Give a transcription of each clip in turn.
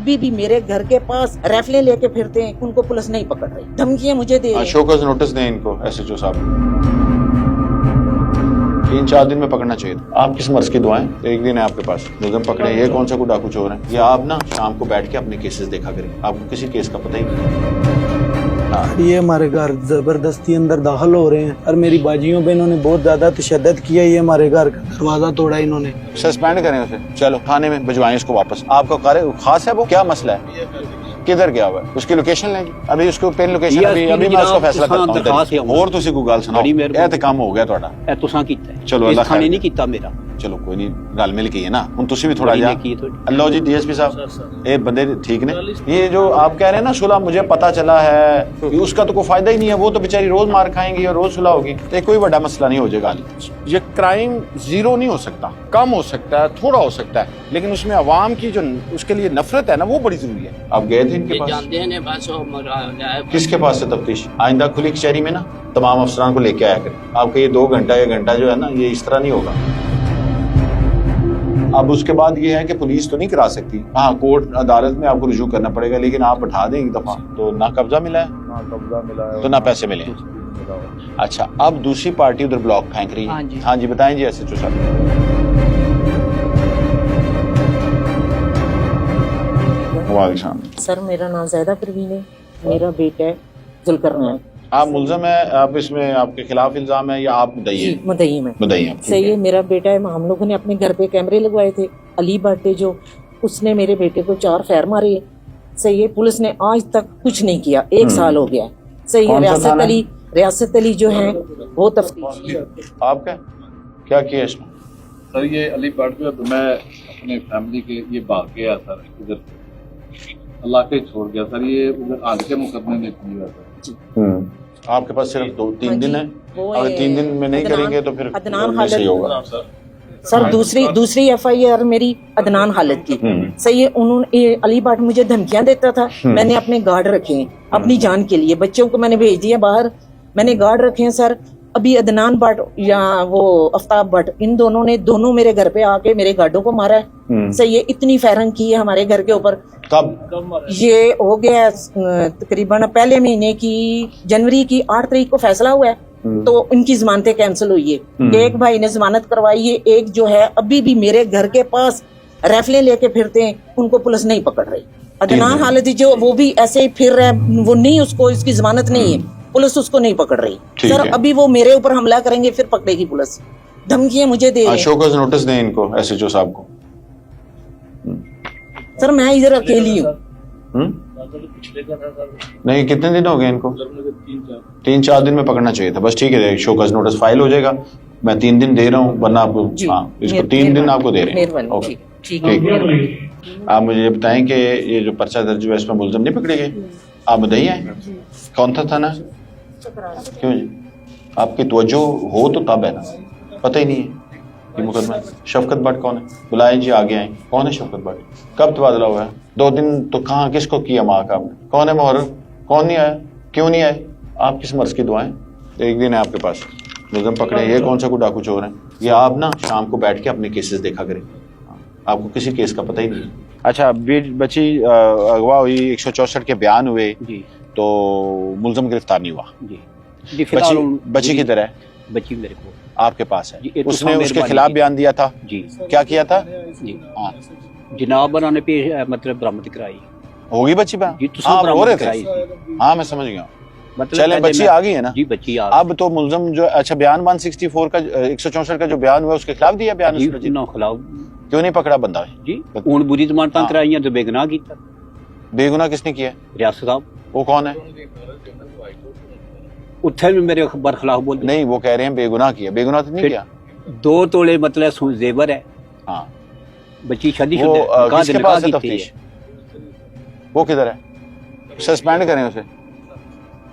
अभी भी मेरे घर के पास राइफलें लेके फिरते हैं, उनको पुलिस नहीं पकड़ रही, धमकियां मुझे दे रही। शोकस नोटिस दें इनको, एसएचओ साहब। 3-4 दिन में पकड़ना चाहिए था। आप किस मर्ज की दुआएं, एक दिन है आपके पास, मुलज़िम पकड़े, ये कौन सा कोई डाकू चोर है? ये आप ना शाम को बैठ के अपने केसेस देखा करें, आपको किसी केस का पता ही नहीं। ये हमारे घर जबरदस्ती अंदर दाखिल हो रहे हैं और मेरी बाजियों पे इन्होंने बहुत ज्यादा तशद्दुद किया। ये हमारे घर का दरवाजा तोड़ा इन्होंने। सस्पेंड करें उसे, चलो थाने में भिजवाएं इसको वापस। आपका कार्य खास है, वो क्या मसला है, किधर गया हुआ है, उसकी लोकेशन लेंगे, अभी उसको पेन लोकेशन, अभी मैं उसका फैसला करता हूं। और तुसी कोई गल सुनाओ, ਇਹ ਤੇ ਕੰਮ ਹੋ ਗਿਆ ਤੁਹਾਡਾ, ਇਹ ਤੁਸਾਂ ਕੀਤਾ ਹੈ। ਚਲੋ ਅੱਲਾਹ ਖਾਣੇ ਨਹੀਂ ਕੀਤਾ ਮੇਰਾ। ਚਲੋ ਕੋਈ ਨਹੀਂ, रल मिल के है ना, ਹੁਣ ਤੁਸੀਂ भी थोड़ा जा। अल्लाह जी डीएसपी साहब, ये बंदे ठीक ने, ये जो आप कह रहे हैं ना सुलह, मुझे पता चला है कि उसका तो कोई फायदा ही नहीं है, वो तो बेचारी रोज मार खाएंगी और रोज सुलह होगी, तो कोई बड़ा मसला नहीं हो जाएगा। ये क्राइम जीरो नहीं हो सकता, कम हो सकता है, थोड़ा हो सकता है, लेकिन उसमें अवाम की जो उसके लिए नफरत है ना, वो बड़ी जरूरी है। आप गए थे इनके पास? किसके पास है तफ्तीश? आइंदा खुली कचहरी में ना तमाम अफसरान को लेके आया करें। आपका ये 2 घंटा या घंटा जो है ना, ये इस तरह नहीं होगा। अब उसके बाद ये है कि पुलिस तो नहीं करा सकती, हाँ कोर्ट अदालत में आपको रुजू करना पड़ेगा, लेकिन आप बैठा दें एक दफा तो ना कब्जा मिला है तो ना पैसे मिले। अच्छा, अब दूसरी पार्टी उधर ब्लॉक फेंक रही है। हाँ जी बताएं जी एसएचओ साहब। सर मेरा नाम ज़ैदा परवीन है, मेरा बेटा है जुल्करनैन। आप मुल्ज़म है, आप इसमें आपके खिलाफ इल्जाम है या आप मुद्दई हैं? मुद्दई में। मुद्दई हैं, सही है, मेरा बेटा है। हम लोगों ने अपने घर पे कैमरे लगवाए थे, अली भट्ट जो, उसने मेरे बेटे को 4 फैर मारे। सही है, पुलिस ने आज तक कुछ नहीं किया, 1 साल हो गया। सही है, रियासत अली जो है वो तफ्तीश। आपका क्या किया इसमें? सर ये अली भट्ट जो, तो मैं अपने फैमिली के ये भाग गया सर, इधर अल्लाह के छोड़ गया सर, ये उधर आग के मुकदमे में किया सर। आपके पास सिर्फ 2-3 दिन है, अगर 3 दिन में नहीं करेंगे तो फिर अदनान नहीं होगा सर। दूसरी एफआईआर मेरी अदनान हालत की। सही है, उन्होंने अली भट्ट मुझे धमकियां देता था, मैंने अपने गार्ड रखे हैं अपनी जान के लिए, बच्चों को मैंने भेज दिया बाहर, मैंने गार्ड रखे हैं सर। अभी अदनान भट्ट या वो आफ्ताब भट्ट, इन दोनों ने मेरे घर पे आके मेरे गार्डों को मारा है। सही है, इतनी फायरिंग की है हमारे घर के ऊपर। कब? ये हो गया तकरीबन पहले महीने की जनवरी की 8 तारीख को फैसला हुआ है, तो उनकी जमानतें कैंसिल हुई है। एक भाई ने जमानत करवाई है, एक जो है अभी भी मेरे घर के पास राइफलें लेके फिरते हैं, उनको पुलिस नहीं पकड़ रही। अदनान हालत जो वो भी ऐसे ही फिर रहा है, वो नहीं, उसको इसकी जमानत नहीं है, पुलिस उसको नहीं पकड़ रही। सर अभी वो मेरे ऊपर हमला करेंगे, फिर पकड़ेगी पुलिस, धमकियां मुझे दे रही है। शोकस नोटिस दें इनको, एसएचओ साहब को। सर मैं इधर अकेली हूँ। नहीं, कितने दिन हो गए इनको? 3-4 दिन में पकड़ना चाहिए था, बस ठीक है, शोकस नोटिस फाइल हो जाएगा। मैं 3 दिन दे रहा हूँ, वरना आपको, हाँ इसको 3 दिन आपको दे रहे हैं। ओके ठीक है। आप मुझे ये बताएं कि ये जो पर्चा दर्ज हुआ है इसमें मुलज़िम नहीं पकड़े गए? आप बताइए हैं कौन था थाना? क्यों जी, आपकी तवज्जो हो तो तब है ना, पता ही नहीं है ये मुकदमा। शफकत भट्ट कौन है? बुलाए जी, आगे आए। कौन है शफकत भट्ट? कब तबादला हुआ है? 2 दिन तो कहाँ, किसको किया माँ का आपने? कौन है मुहर्रर? कौन नहीं आया, क्यों नहीं आए? आप किस मर्ज की दुआएं, एक दिन है आपके पास, मुलज़िम पकड़े, ये कौन सा कोई डाकू चोर है? ये आप ना शाम को बैठ के अपने केसेस देखा करें, आपको किसी केस का पता ही नहीं है। अच्छा, बच्ची अगवा हुई, 164 के बयान हुए जी, तो मुलज़िम गिरफ्तार नहीं हुआ जी। बच्ची किधर है? बच्ची मेरे को आपके पास है, उसने उसके खिलाफ बयान दिया था जी। क्या किया था जी? हाँ जनाब ने मतलब बरामद कराई होगी बच्ची बयान, हाँ रो रहे थे, हाँ मैं समझ गया। मतलब चले बच्ची आ गई है ना जी, बच्ची आ गई। अब तो मुलज़िम जो, अच्छा बयान 164 का 164 का जो बयान हुआ उसके खिलाफ दिया बयान? क्यों नहीं पकड़ा बंदा जी? हूं बुरी जमानत कराई तो बेगुनाह किया। बेगुनाह किसने किया? रियासत साहब। वो कौन है? उत्थे भी मेरे बरखिलाफ बोल नहीं, वो कह रहे हैं बेगुनाह किया। बेगुनाह तो नहीं किया। 2 तोले मतलब जेवर है। हाँ, बच्ची शादी किसके पास है तफ्तीश? वो किधर है? सस्पेंड करें उसे,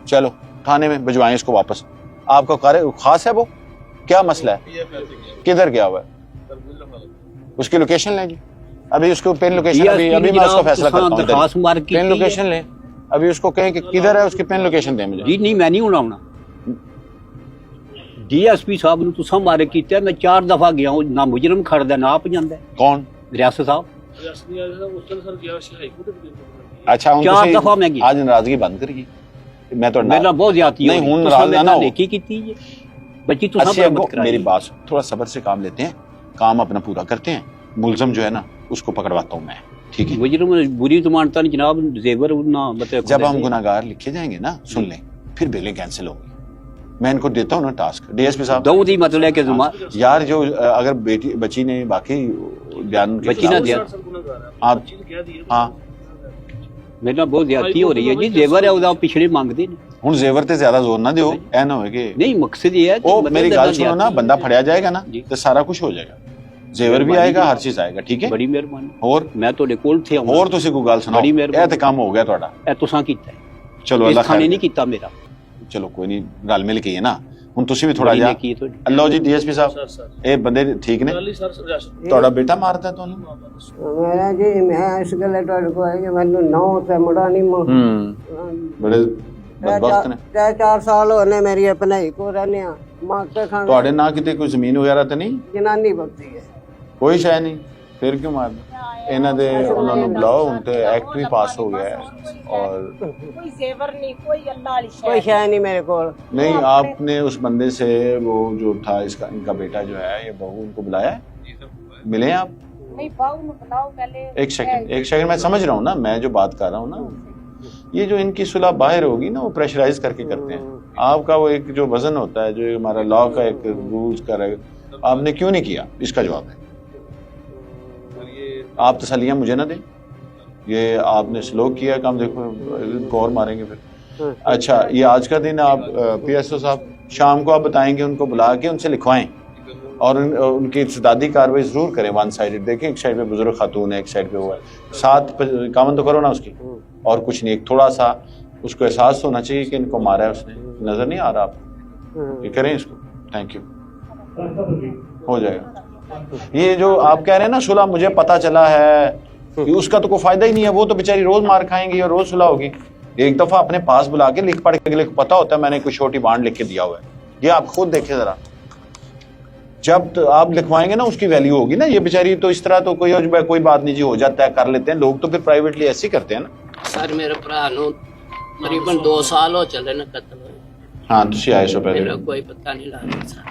चलो थाने में भिजवाएं इसको वापस। आपका कार्य खास है, वो क्या मसला है, किधर गया हुआ है, उसकी लोकेशन लें जी। अभी उसको पेन लोकेशन, अभी मैं उसका फैसला करता हूँ। पेन लोकेशन लें, अभी उसको कहें कि किधर है, उसकी पेन लोकेशन दें मुझे जी। नहीं मैं नहीं उड़ाना, डीएसपी साहब ने तुसा मारे कीते, मैं 4 दफा गया हूं, ना मुजरम खड़दा ना आप जांदा। कौन? रियासत साहब। अच्छा हूं 4 दफा मैं गया आज नाराजगी बंद करिए मैं तो मेरे ਨਾਲ ਬਹੁਤ ਜ਼ਿਆਦਤੀ नहीं हूं नाराज ना हो नेकी ਕੀਤੀ ਹੈ ਬੱਚੀ ਤੂੰ अच्छी सब अगो, मत करा मेरी बात सुन, थोड़ा सब्र से काम लेते हैं, काम अपना पूरा करते हैं, मुलजम जो है ना उसको पकड़वाता हूँ मैं, ठीक है। मुझे बुरी तो मानता नहीं जनाब, जेवर ना मतलब जब हम गुनाहगार लिखे जाएंगे ना, सुन लें, फिर बेलें कैंसिल होगी। मैं इनको देता हूँ ना टास्क, डीएसपी साहब दाऊद ही मतलब है कि यार जो अगर बेटी बच्ची ने बाकी बयान बच्ची ना दिया आप हाँ मेरे ਨਾਲ ਬਹੁਤ ਜ਼ਿਆਦਤੀ ਹੋ ਰਹੀ ਹੈ ਜੀ, ਜ਼ੇਵਰ ਹੈ ਉਹਦਾ ਪਿਛੜੇ ਮੰਗਦੇ ਨੇ। ਹੁਣ ਜ਼ੇਵਰ ਤੇ ਜ਼ਿਆਦਾ ਜ਼ੋਰ ਨਾ ਦਿਓ, ਐ ਨਾ ਹੋਵੇ ਕਿ ਨਹੀਂ ਮਕਸਦ ਇਹ ਹੈ ਉਹ ਮੇਰੀ ਗੱਲ ਸੁਣੋ ਨਾ, ਬੰਦਾ ਫੜਿਆ ਜਾਏਗਾ ਨਾ ਤੇ ਸਾਰਾ ਕੁਝ ਹੋ ਜਾਏਗਾ, ਜ਼ੇਵਰ ਵੀ ਆਏਗਾ, ਹਰ ਚੀਜ਼ ਆਏਗਾ, ਠੀਕ ਹੈ। ਬੜੀ ਮਿਹਰਬਾਨੀ। ਹੋਰ ਮੈਂ ਤੁਹਾਡੇ ਕੋਲ ਥੇ ਆਉਂਗਾ, ਹੋਰ ਤੁਸੀਂ ਕੋਈ ਗੱਲ ਸੁਣਾਓ, ਇਹ ਤੇ ਕੰਮ ਹੋ ਗਿਆ ਤੁਹਾਡਾ, ਇਹ ਤੁਸੀਂ ਕੀਤਾ ਹੈ, ਚਲੋ ਅੱਲਾਹ ਖਾਨੇ ਨਹੀਂ ਕੀਤਾ ਮੇਰਾ, ਚਲੋ ਕੋਈ ਨਹੀਂ, ਰਲ ਮਿਲ ਕੇ ਹੈ ਨਾ। ਹੁਣ ਤੁਸੀਂ ਵੀ ਥੋੜਾ ਜਿਹਾ ਅੱਲਾਹ ਜੀ ਡੀਐਸਪੀ ਸਾਹਿਬ ਇਹ ਬੰਦੇ ਠੀਕ ਨੇ, ਤੁਹਾਡਾ ਬੇਟਾ ਮਾਰਦਾ ਤੁਹਾਨੂੰ? ਮੇਰਾ ਜੀ ਮੈਂ ਇਸ ਗੱਲ ਤੁਹਾਡੇ ਕੋਲ ਹੈ ਕਿ ਮੈਨੂੰ 9 ਤੇ ਮੁੰਡਾ ਨਹੀਂ ਬੜੇ ਬਦਬਖਤ ਨੇ। 4 ਸਾਲ ਹੋਣੇ ਮੇਰੀ ਆਪਣੇ ਕੋ ਰਹਨੇ ਆ ਮਾਂ ਕੇ ਖਾਣਾ। ਤੁਹਾਡੇ ਨਾਂ ਕਿਤੇ ਕੋਈ ਜ਼ਮੀਨ ਵਗੈਰਾ ਤੇ ਨਹੀਂ? ਜਨਾਨੀ ਬਕਤੀ ਹੈ, ਕੋਈ ਸ਼ੈ ਨਹੀਂ, ਫਿਰ ਕਿਉਂ ਮਾਰਦੇ? ਇਹਨਾਂ ਦੇ ਉਹਨਾਂ ਨੂੰ ਬੁਲਾਓ, ਹੁਣ ਤੇ ਐਕਟ ਵੀ ਪਾਸ ਹੋ गया है और कोई जेवर नहीं, कोई अल्लाह वाली शय कोई शय नहीं मेरे को। नहीं, आपने उस बंदे से वो जो था इसका इनका बेटा जो है ये बहू, उनको बुलाया है? मिले आप? नहीं, बाऊ ने बुलाओ पहले। एक सेकंड मैं समझ रहा हूँ ना, मैं जो बात कर रहा हूँ ना, ये जो इनकी सुलह बाहर होगी ना, वो प्रेशराइज करके करते हैं। आपका वो एक जो वजन होता है, जो हमारा लॉ का एक रूल्स का, आपने क्यों नहीं किया? इसका जवाब है। आप तसलियाँ मुझे ना दें, ये आपने स्लो किया काम, देखो इनको और मारेंगे फिर। अच्छा, ये आज का दिन आप पीएसओ साहब शाम को आप बताएंगे, उनको बुला के उनसे लिखवाएं और उनकी इत्तेदादी कार्रवाई जरूर करें। वन साइडेड देखें, एक साइड पे बुजुर्ग खातून है, एक साइड पे वो है, साथ कामन तो करो ना उसकी, और कुछ नहीं, एक थोड़ा सा उसको एहसास होना चाहिए कि इनको मारा है उसने, नजर नहीं आ रहा आपको, ये करें इसको। थैंक यू, हो जाएगा। ये जो आप कह रहे हैं ना सुलह, मुझे पता चला है कि उसका तो कोई फायदा ही नहीं है, वो तो बेचारी रोज मार खाएंगी और रोज सुलह होगी। एक दफा अपने पास बुला के लिख पढ़ के पता होता है मैंने कोई छोटी बांड लिख के दिया हुआ है, ये आप खुद देखें जरा, जब तो आप लिखवाएंगे ना उसकी वैल्यू होगी ना। ये बेचारी तो इस तरह तो कोई बात नहीं जी, हो जाता है, कर लेते हैं लोग, तो फिर प्राइवेटली ऐसे ही करते हैं ना। सर मेरे भरा नु तकरीबन 2 साल हो चले ना कत्ल होए। हाँ, तुसी आए सो पहले, मेरा कोई पता नहीं लगा सर।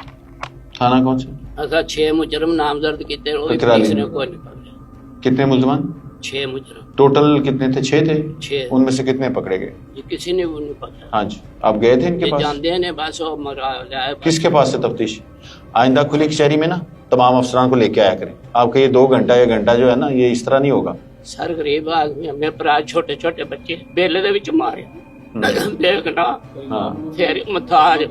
थाना कौन सा? असा 6 मुजरम नामजद किते, कोई कितना पुलिस ने दिन? कोई नहीं पकड़ा। कितने मुल्जमान? 6 मुजरम। टोटल कितने थे? 6 थे। 6। उनमें से कितने पकड़े गए? ये किसी ने वो नहीं पकड़ा। हाँ जी, आप गए थे इनके ये पास? जानते हैं बस वो मरा जाए। किसके पास से तफ्तीश? आइंदा खुली कचहरी में ना तमाम अफसरान को लेके आया करें। आपका ये 2 घंटा या घंटा जो है ना, ये इस तरह नहीं होगा। सर गरीब आदमी, मेरे भरा छोटे छोटे बच्चे बेले दे विच मारे देखना, फिर मथाज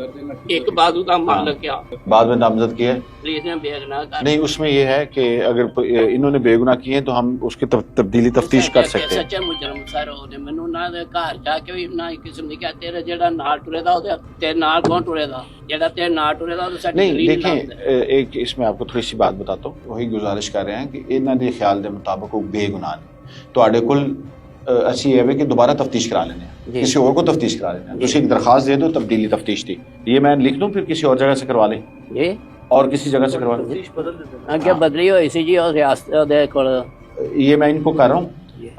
एक बाजू का मार लग गया, बाद में नामजद किया है? पुलिस ने बेगुनाह कर। नहीं, उसमें ये है कि अगर इन्होंने बेगुनाह किए तो हम उसकी तब्दीली तफ्तीश कर सकते हैं। सच्चा मुजरम सर ਉਹਨੇ ਮੈਨੂੰ ਨਾ ਦੇ ਘਰ ਜਾ ਕੇ ਵੀ ਨਾ ਕਿਸਮ ਦੀ ਕਹਤੇ ਰੇ ਜਿਹੜਾ ਨਾਲ ਟੁਰੇਦਾ ਉਹਦੇ ਤੇ ਨਾਲ ਕੌਣ ਟੁਰੇਦਾ, ਜਿਹੜਾ ਤੇ ਨਾਲ ਟੁਰੇਦਾ ਉਹ ਸਾਡੀ नहीं देखें, एक इसमें आपको थोड़ी सी बात बताता हूँ, वही गुजारिश कर रहे हैं कि इन्हों के ख्याल के मुताबिक वो बेगुनाह ने ਤੁਹਾਡੇ ਕੋਲ अच्छी है कि दोबारा तफ्तीश करा लेने, किसी और को तफ्तीश करा लेना, तो एक दरखास्त दे दो तब्दीली तफ्तीश थी, ये मैं लिख दूं, फिर किसी और जगह से करवा लें, ये और किसी जगह से करवा लें। आगे बदली हुई सी जी और रियासत दे कोल, ये मैं इनको कर रहा हूँ,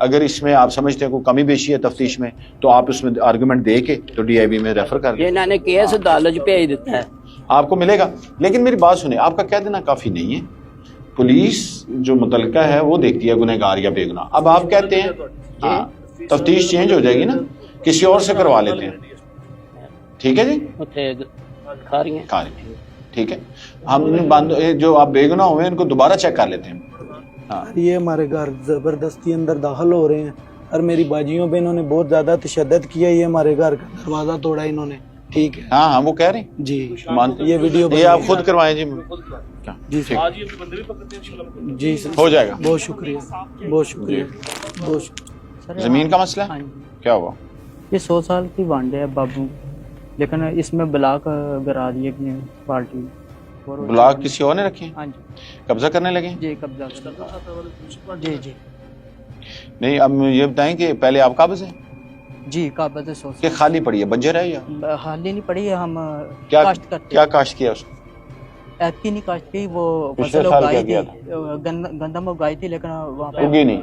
अगर इसमें आप समझते हैं कोई कमी बेशी है तफ्तीश में, तो आप उसमें आर्गूमेंट दे के तो DIB में रेफर कर ये इन्होंने केस अदालत भेज देता है, आपको मिलेगा। लेकिन मेरी बात सुने, आपका कह देना काफी नहीं है, पुलिस जो मुतलका है वो देखती है गुनहगार या बेगुनाह। अब आप कहते हैं हाँ, तफ्तीश चेंज हो जाएगी ना, किसी और से करवा लेते हैं, ठीक है जी, खा रही हैं, ठीक है। हम जो आप बेगुनाह हुए इनको दोबारा चेक कर लेते हैं। हाँ, ये हमारे घर जबरदस्ती अंदर दाखिल हो रहे हैं और मेरी बाजियों पे इन्होंने बहुत ज्यादा तशद्दुद किया, ये हमारे घर का दरवाजा तोड़ा इन्होंने, ठीक है। हाँ हाँ, वो कह रहे हैं जी, ये वीडियो ये आप खुद करवाएं जी, जी ठीक, जी सर, हो जाएगा। बहुत शुक्रिया, बहुत शुक्रिया, बहुत शुक्रिया। जमीन का मसला है, क्या हुआ? ये 100 साल की वांडे है बाबू, लेकिन इसमें ब्लॉक गिरा दिए पार्टी, ब्लॉक किसी और ने रखे? हाँ जी, कब्जा करने लगे? जी कब्जा जी जी नहीं, अब ये बताएं कि पहले आप काबिज हैं जी, काबत 100 कि खाली पड़ी है, बंजर है या हाल ही नहीं पड़ी है, हम क्या काश्त करते क्या काश्त किया उसने? ऐतकी नहीं काश्त की, वो पिछले फसल साल उगाई क्या थी, किया गंदम उगाई थी, लेकिन वहाँ पे उगी नहीं,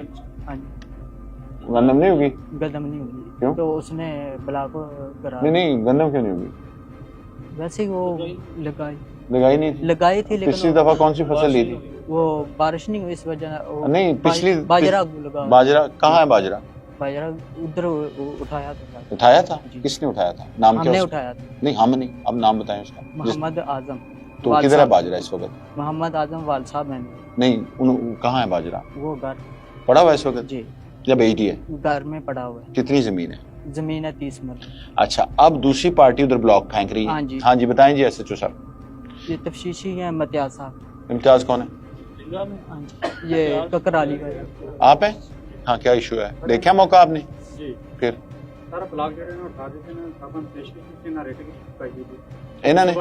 हाँ जी, गंदम नहीं होगी? गंदम नहीं उगी, क्यों? तो उसने ब्लॉक करा, नहीं गंदम क्यों नहीं होगी? वैसे ही वो लगाई नहीं थी? लगाई थी, लेकिन पिछली दफा कौन सी फसल ली थी? वो बारिश नहीं हुई इस वजह, वो नहीं पिछली बाजरा लगा, बाजरा कहाँ है? बाजरा बाजरा उधर उठाया था, उठाया था? जी। किसने उठाया था? नाम क्या हमने उसका? उठाया था, नहीं हम नहीं, अब नाम बताएं उसका। मोहम्मद आजम। तो वाल किधर है साहब। बाजरा इस वक्त? मोहम्मद आजम वाल साहब हैं, नहीं कहाँ है बाजरा? वो घर, पड़ा हुआ है इस वक्त जी या बेटी है? घर में पड़ा हुआ है, कितनी जमीन है? जमीन है 30 मरल। अच्छा, अब दूसरी पार्टी उधर ब्लॉक फेंक रही हाँ है। जी। हाँ जी बताएं जी एसएचओ साहब। ये तफ्तीशी है इम्तियाज साहब। इम्तियाज कौन है? हाँ जी, ये ककराली का है। आप हैं? हाँ क्या इशू है? देखा मौका आपने? फिर ਸਾਰਾ ਬਲਾਕ ਜਿਹੜੇ ਨੇ ਉਠਾ ਦਿੱਤੇ ਨੇ, ਸਾਬਨ ਪੇਸ਼ ਕੀਤੀ ਨਾ ਰੇਟ ਪਾਈ ਗਈ ਇਹਨਾਂ ਨੇ?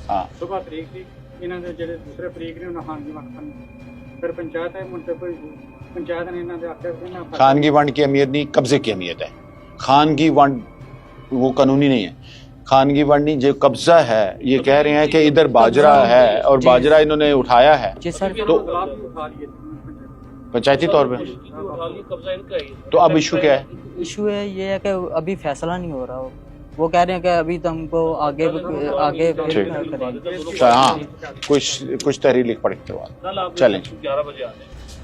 ਹਾਂ ਸੁਬਹ ਤਰੀਕ ਦੀ ਇਹਨਾਂ ਦੇ ਜਿਹੜੇ ਦੂਸਰੇ ਫਰੀਕ ਨੇ ਉਹਨਾਂ ਖਾਨਗੀ ਵੰਡ ਕਰਨੀ, ਫਿਰ ਪੰਚਾਇਤ ਹੈ ਮੁੰਡੇ ਕੋਈ ਪੰਚਾਇਤ ਨੇ ਇਹਨਾਂ ਦੇ ਆਖਿਆ ਕਿ ਨਾ खानगी वंड की अहमियत नहीं, कब्जे की अहमियत है। खानगी वंड वो कानूनी नहीं है, खानगी वंड नहीं, जो कब्जा है ये कह रहे हैं कि इधर बाजरा है और बाजरा इन्होंने उठाया है, जी सर, तो ਬਲਾਕ ਵੀ उठा लिए पंचायती तौर पे। तो अब इशू क्या है? इशू है ये है कि अभी फैसला नहीं हो रहा हो, वो कह रहे हैं कि अभी तुमको आगे आगे ठीक। करेंगे। हाँ कुछ तहरीर लिख पढ़ के बाद चलें।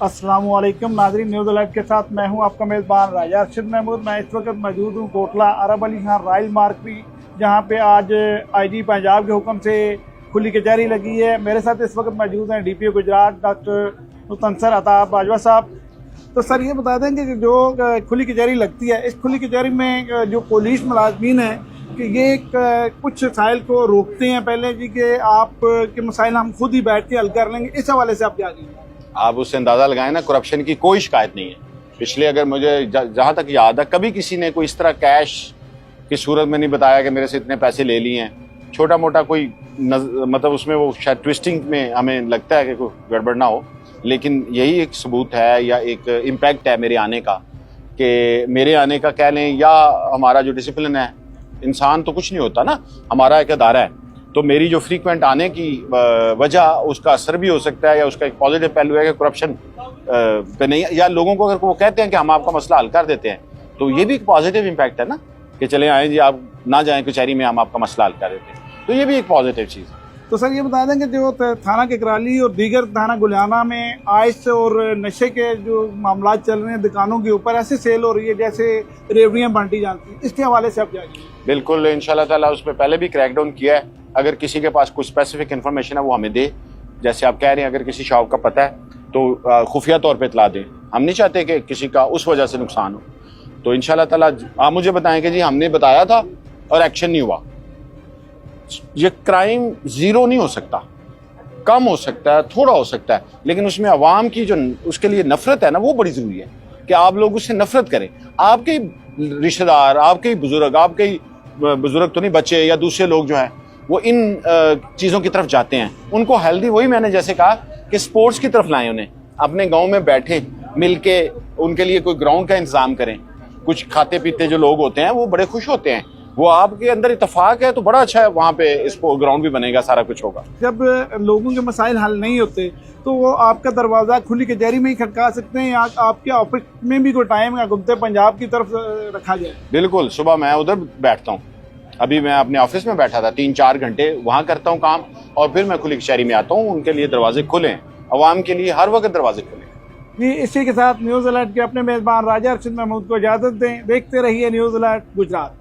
अस्सलामुअलैकुम नाज़रीन, न्यूज़ अलर्ट के साथ मैं हूं आपका मेज़बान राजा अरशद महमूद। मैं इस वक्त मौजूद हूं कोटला अरब अली खान रॉयल मार्केट, जहां पे आज आईजी पंजाब के हुक्म से खुली कचहरी लगी है। मेरे साथ इस वक्त मौजूद हैं डीपीओ गुजरात डॉक्टर मुस्तनसर अता बाजवा साहब। तो सर ये बता दें कि जो खुली कचहरी लगती है, इस खुली कचहरी में जो पुलिस मुलाजमीन है कि ये कुछ मसाइल को रोकते हैं पहले जी कि आप के मसाइल हम खुद ही बैठ के हल कर लेंगे, इस हवाले से आप क्या कहेंगे? आप उससे अंदाजा लगाएं ना, करप्शन की कोई शिकायत नहीं है। पिछले अगर मुझे जहां तक याद है कभी किसी ने कोई इस तरह कैश की सूरत में नहीं बताया कि मेरे से इतने पैसे ले लिए हैं। छोटा मोटा कोई मतलब उसमें वो शायद ट्विस्टिंग में हमें लगता है कि कोई गड़बड़ ना हो, लेकिन यही एक सबूत है या एक इम्पैक्ट है मेरे आने का, कि मेरे आने का कह लें या हमारा जो डिसिप्लिन है, इंसान तो कुछ नहीं होता ना, हमारा एक अदारा है, तो मेरी जो फ्रीक्वेंट आने की वजह उसका असर भी हो सकता है या उसका एक पॉजिटिव पहलू है कि करप्शन पे नहीं, या लोगों को अगर वो कहते हैं कि हम आपका मसला हल कर देते हैं, तो ये भी एक पॉजिटिव इम्पैक्ट है ना कि चले आए जी आप ना जाएं कचहरी में, हम आपका मसला हल कर देते हैं, तो ये भी एक पॉजिटिव चीज़ है। तो सर ये बता दें कि जो थाना ककराली और दीगर थाना गुलियाना में आइस और नशे के जो मामला चल रहे हैं दुकानों के ऊपर, ऐसे सेल हो रही है जैसे रेवड़ियाँ बांटी जाती हैं, इसके हवाले से आप क्या कहेंगे? बिल्कुल, इंशाल्लाह ताला उस पर पहले भी क्रैकडाउन किया है। अगर किसी के पास कुछ स्पेसिफिक इन्फॉर्मेशन है वो हमें दे, जैसे आप कह रहे हैं अगर किसी शॉप का पता है तो खुफिया तौर पे इतला दें। हम नहीं चाहते कि किसी का उस वजह से नुकसान हो, तो इंशाल्लाह ताला आप मुझे बताएं कि जी हमने बताया था और एक्शन नहीं हुआ। ये क्राइम जीरो नहीं हो सकता, कम हो सकता है, थोड़ा हो सकता है, लेकिन उसमें अवाम की जो उसके लिए नफरत है ना, वो बड़ी जरूरी है कि आप लोग उससे नफरत करें। आपके रिश्तेदार, आपके बुजुर्ग, आपके बुजुर्ग तो नहीं, बच्चे या दूसरे लोग जो हैं वो इन चीज़ों की तरफ जाते हैं, उनको हेल्दी, वही मैंने जैसे कहा कि स्पोर्ट्स की तरफ लाएं, उन्हें अपने गांव में बैठे मिल के उनके लिए कोई ग्राउंड का इंतजाम करें। कुछ खाते पीते जो लोग होते हैं वो बड़े खुश होते हैं, वो आपके अंदर इत्तेफाक है तो बड़ा अच्छा है, वहाँ पे इसको ग्राउंड भी बनेगा, सारा कुछ होगा। जब लोगों के मसाइल हल नहीं होते तो वो आपका दरवाज़ा खुली कचहरी में ही खटका सकते हैं या आपके ऑफिस में भी कोई टाइम या गुप्ते पंजाब की तरफ रखा जाए? बिल्कुल, सुबह मैं उधर बैठता हूँ, अभी मैं अपने ऑफिस में बैठा था 3-4 घंटे वहाँ करता हूँ काम, और फिर मैं खुली कचहरी में आता हूँ। उनके लिए दरवाजे खुले हैं, अवाम के लिए हर वक्त दरवाजे खुले हैं। जी, इसी के साथ न्यूज़ अलर्ट के अपने मेज़बान राजा अरशद महमूद को इजाज़त दें। देखते रहिए न्यूज़ अलर्ट गुजरात।